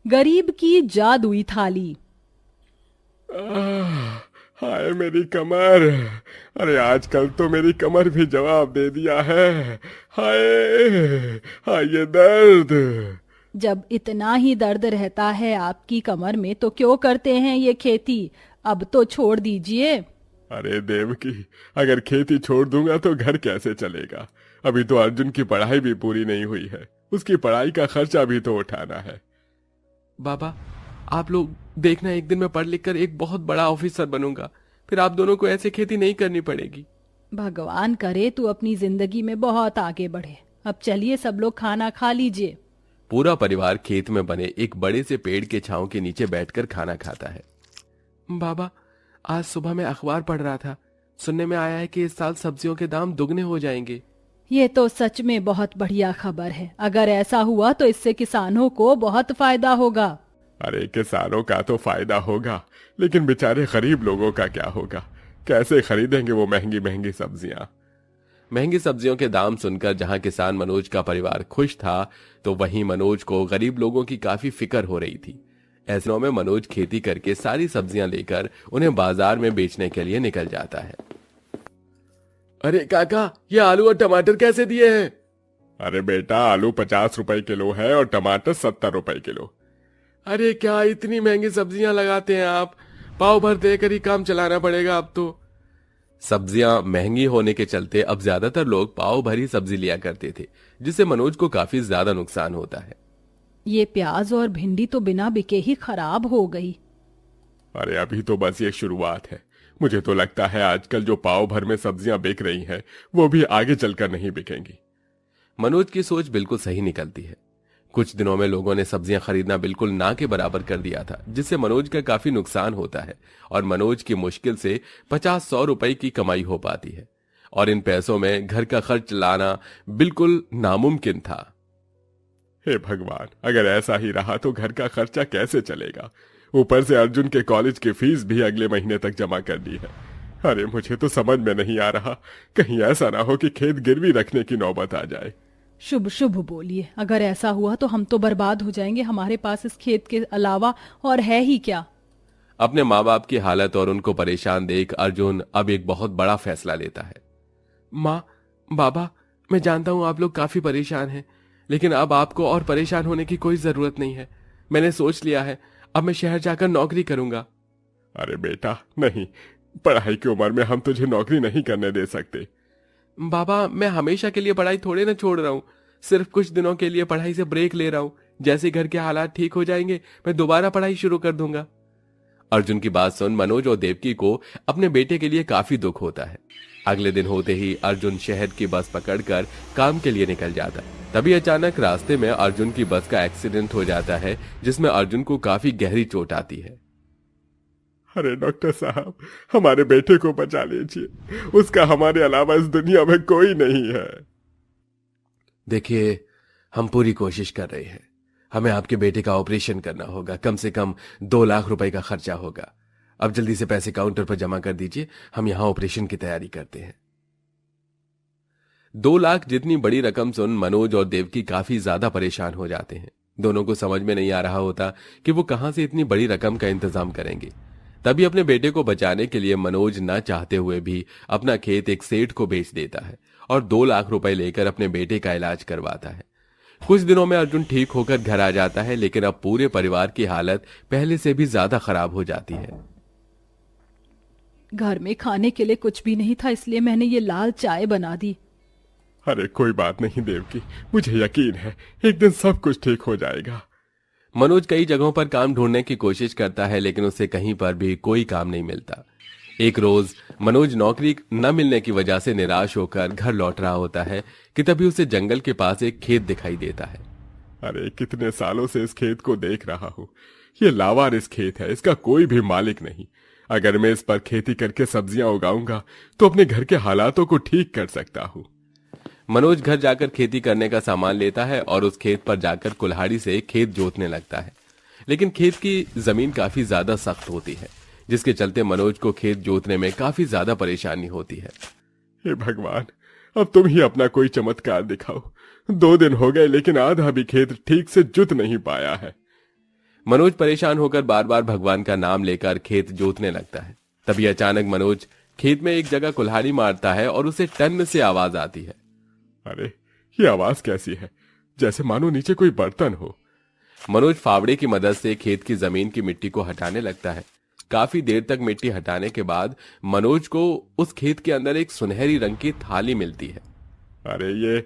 गरीब की जादुई थाली। आह, हाय मेरी कमर। अरे आजकल तो मेरी कमर भी जवाब दे दिया है। हाय हाय ये दर्द। जब इतना ही दर्द रहता है आपकी कमर में तो क्यों करते हैं ये खेती? अब तो छोड़ दीजिए। अरे देवकी, अगर खेती छोड़ दूंगा तो घर कैसे चलेगा? अभी तो अर्जुन की पढ़ाई भी पूरी नहीं हुई है। उसकी पढ़ाई का खर्चा भी तो उठाना है। बाबा, आप लोग देखना, एक दिन मैं पढ़ लिख कर एक बहुत बड़ा ऑफिसर बनूंगा। फिर आप दोनों को ऐसे खेती नहीं करनी पड़ेगी। भगवान करे तू अपनी जिंदगी में बहुत आगे बढ़े। अब चलिए सब लोग खाना खा लीजिए। पूरा परिवार खेत में बने एक बड़े से पेड़ के छांव के नीचे बैठकर खाना खाता है। बाबा, आज सुबह मैं अखबार पढ़ रहा था। सुनने में आया है कि इस साल सब्जियों के दाम दुगने हो जाएंगे। ये तो सच में बहुत बढ़िया खबर है। अगर ऐसा हुआ तो इससे किसानों को बहुत फायदा होगा। अरे किसानों का तो फायदा होगा, लेकिन बेचारे गरीब लोगों का क्या होगा? कैसे खरीदेंगे वो महंगी महंगी सब्जियां? महंगी सब्जियों के दाम सुनकर जहां किसान मनोज का परिवार खुश था, तो वहीं मनोज को गरीब लोगों की काफी फिक्र हो रही थी। ऐसे दिनों में मनोज खेती करके सारी सब्जियां लेकर उन्हें बाजार में बेचने के लिए निकल जाता है। अरे काका, ये आलू और टमाटर कैसे दिए हैं? अरे बेटा, आलू 50 रुपए किलो है और टमाटर 70 रुपए किलो। अरे क्या इतनी महंगी सब्जियां लगाते हैं आप? पाव भर देकर ही काम चलाना पड़ेगा अब तो। सब्जियां महंगी होने के चलते अब ज्यादातर लोग पाव भर ही सब्जी लिया करते थे, जिससे मनोज को काफी ज्यादा नुकसान होता है। ये प्याज और भिंडी तो बिना बिके ही खराब हो गई। अरे अभी तो बस ये शुरुआत है। मुझे तो लगता है आजकल जो पाव भर में सब्जियां बिक रही हैं, वो भी आगे चलकर नहीं बिकेंगी। मनोज की सोच बिल्कुल सही निकलती है। कुछ दिनों में लोगों ने सब्जियां खरीदना बिल्कुल ना के बराबर कर दिया था, जिससे मनोज का काफी नुकसान होता है और मनोज की मुश्किल से 50-100 रुपए की कमाई हो पाती है और इन पैसों में घर का खर्च लाना बिल्कुल नामुमकिन था। हे भगवान, अगर ऐसा ही रहा तो घर का खर्चा कैसे चलेगा? ऊपर से अर्जुन के कॉलेज की फीस भी अगले महीने तक जमा कर दी है। अरे मुझे तो समझ में नहीं आ रहा, कहीं ऐसा ना हो कि खेत गिरवी रखने की नौबत आ जाए। शुभ शुभ बोलिए। अगर ऐसा हुआ तो हम तो बर्बाद हो जाएंगे। हमारे पास इस खेत के अलावा और है ही क्या? अपने माँ बाप की हालत और उनको परेशान देख अर्जुन अब एक बहुत बड़ा फैसला लेता है। माँ, बाबा, मैं जानता हूं आप लोग काफी परेशान हैं, लेकिन अब आपको और परेशान होने की कोई जरूरत नहीं है। मैंने सोच लिया है, अब मैं शहर जाकर नौकरी करूंगा। अरे बेटा नहीं, पढ़ाई की उम्र में हम तुझे नौकरी नहीं करने दे सकते। बाबा, मैं हमेशा के लिए पढ़ाई थोड़े ना छोड़ रहा हूँ, सिर्फ कुछ दिनों के लिए पढ़ाई से ब्रेक ले रहा हूँ। जैसे घर के हालात ठीक हो जाएंगे मैं दोबारा पढ़ाई शुरू कर दूंगा। अर्जुन की बात सुन मनोज और देवकी को अपने बेटे के लिए काफी दुख होता है। अगले दिन होते ही अर्जुन शहर की बस पकड़कर काम के लिए निकल जाता है। तभी अचानक रास्ते में अर्जुन की बस का एक्सीडेंट हो जाता है, जिसमें अर्जुन को काफी गहरी चोट आती है। अरे डॉक्टर साहब, हमारे बेटे को बचा लीजिए। उसका हमारे अलावा इस दुनिया में कोई नहीं है। देखिए, हम पूरी कोशिश कर रहे हैं। हमें आपके बेटे का ऑपरेशन करना होगा। कम से कम 2 लाख रुपए का खर्चा होगा। अब जल्दी से पैसे काउंटर पर जमा कर दीजिए, हम यहां ऑपरेशन की तैयारी करते हैं। 2 लाख जितनी बड़ी रकम सुन मनोज और देवकी काफी ज्यादा परेशान हो जाते हैं। दोनों को समझ में नहीं आ रहा होता कि वो कहां से इतनी बड़ी रकम का इंतजाम करेंगे। तभी अपने बेटे को बचाने के लिए मनोज न चाहते हुए भी अपना खेत एक सेठ को बेच देता है और 2 लाख रुपए लेकर अपने बेटे का इलाज करवाता है। कुछ दिनों में अर्जुन ठीक होकर घर आ जाता है, लेकिन अब पूरे परिवार की हालत पहले से भी ज्यादा खराब हो जाती है। घर में खाने के लिए कुछ भी नहीं था, इसलिए मैंने ये लाल चाय बना दी। अरे कोई बात नहीं देवकी, मुझे यकीन है एक दिन सब कुछ ठीक हो जाएगा। मनोज कई जगहों पर काम ढूंढने की कोशिश करता है, लेकिन उसे कहीं पर भी कोई काम नहीं मिलता। एक रोज मनोज नौकरी न मिलने की वजह से निराश होकर घर लौट रहा होता है कि तभी उसे जंगल के पास एक खेत दिखाई देता है। अरे कितने सालों से इस खेत को देख रहा हूँ। ये लावारिस खेत है, इसका कोई भी मालिक नहीं। अगर मैं इस पर खेती करके सब्जियां उगाऊंगा तो अपने घर के हालातों को ठीक कर सकता हूँ। मनोज घर जाकर खेती करने का सामान लेता है और उस खेत पर जाकर कुल्हाड़ी से खेत जोतने लगता है, लेकिन खेत की जमीन काफी ज्यादा सख्त होती है, जिसके चलते मनोज को खेत जोतने में काफी ज्यादा परेशानी होती है। हे भगवान, अब तुम ही अपना कोई चमत्कार दिखाओ। 2 दिन हो गए लेकिन आधा भी खेत ठीक से जुत नहीं पाया है। मनोज परेशान होकर बार बार भगवान का नाम लेकर खेत जोतने लगता है। तभी अचानक मनोज खेत में एक जगह कुल्हाड़ी मारता है और उसे टन से आवाज आती है। अरे ये आवाज कैसी है, जैसे मानो नीचे कोई बर्तन हो। मनोज फावड़े की मदद से खेत की जमीन की मिट्टी को हटाने लगता है। काफी देर तक मिट्टी हटाने के बाद मनोज को उस खेत के अंदर एक सुनहरी रंग की थाली मिलती है। अरे ये